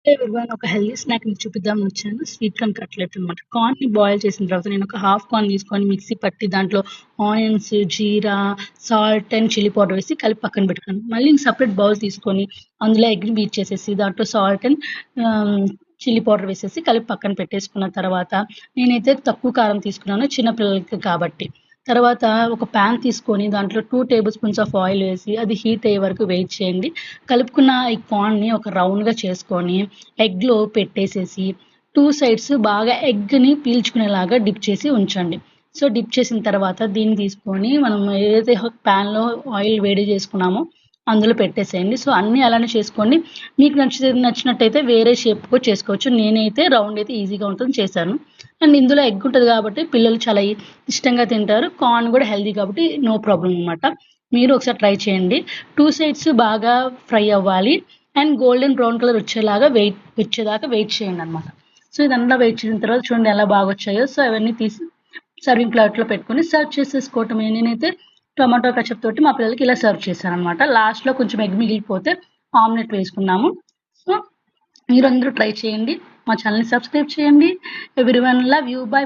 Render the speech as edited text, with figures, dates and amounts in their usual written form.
Everyone ఒక healthy snack మీకు చూపిద్దామని వచ్చాను. స్వీట్ కార్న్ కట్లెట్ అనమాట. కార్న్‌ని బాయిల్ చేసిన తర్వాత నేను ఒక హాఫ్ కార్న్ తీసుకొని మిక్సీ పట్టి దాంట్లో onions, jeera, salt and chilli powder వేసి కలిపి పక్కన పెట్టుకున్నాను. మళ్ళీ సెపరేట్ బౌల్ తీసుకొని అందులో ఎగ్‌ని బీట్ చేసేసి దాంట్లో సాల్ట్ అండ్ చిల్లీ పౌడర్ వేసేసి కలిపి పక్కన పెట్టేసుకున్న తర్వాత నేనైతే తక్కువ కారం తీసుకున్నాను చిన్న పిల్లలకి కాబట్టి. తర్వాత ఒక పాన్ తీసుకొని దాంట్లో 2 టేబుల్ స్పూన్స్ ఆఫ్ ఆయిల్ వేసి అది హీట్ అయ్యే వరకు వెయిట్ చేయండి. కలుపుకున్న ఈ కార్న్‌ని ఒక రౌండ్‌గా చేసుకొని ఎగ్‌లో పెట్టేసేసి 2 సైడ్స్ బాగా ఎగ్‌ని పీల్చుకునేలాగా డిప్ చేసి ఉంచండి. సో, డిప్ చేసిన తర్వాత దీన్ని తీసుకొని మనం ఏదైతే పాన్‌లో ఆయిల్ వేడి చేసుకున్నామో అందులో పెట్టేసేయండి. సో, అన్నీ అలానే చేసుకోండి. మీకు నచ్చినట్టయితే వేరే షేప్ కూడా చేసుకోవచ్చు. నేనైతే రౌండ్ అయితే ఈజీగా ఉంటుంది చేశాను. అండ్ ఇందులో ఎగ్ ఉంటది కాబట్టి పిల్లలు చాలా ఇష్టంగా తింటారు. కార్న్ కూడా హెల్తీ కాబట్టి నో ప్రాబ్లమ్ అనమాట. మీరు ఒకసారి ట్రై చేయండి. 2 సైడ్స్ బాగా ఫ్రై అవ్వాలి. అండ్ గోల్డెన్ బ్రౌన్ కలర్ వచ్చేదాకా వెయిట్ చేయండనమాట. సో, ఇదంతా వెయిట్ చేసిన తర్వాత చూడండి ఎలా బాగొచ్చాయో. సో, అవన్నీ తీసి సర్వింగ్ ప్లేట్‌లో పెట్టుకొని సర్వ్ చేసేసుకోవటమే. నేనైతే టొమాటో కెచప్ తోటి మా పిల్లలకి ఇలా సర్వ్ చేశాననమాట. లాస్ట్‌లో కొంచెం ఎగ్ మిగిలిపోతే ఆమ్లెట్ వేసుకున్నాము. సో, మీరందరూ ట్రై చేయండి. మా ఛానెల్‌ని సబ్స్క్రైబ్ చేయండి. Everyone love you. బై.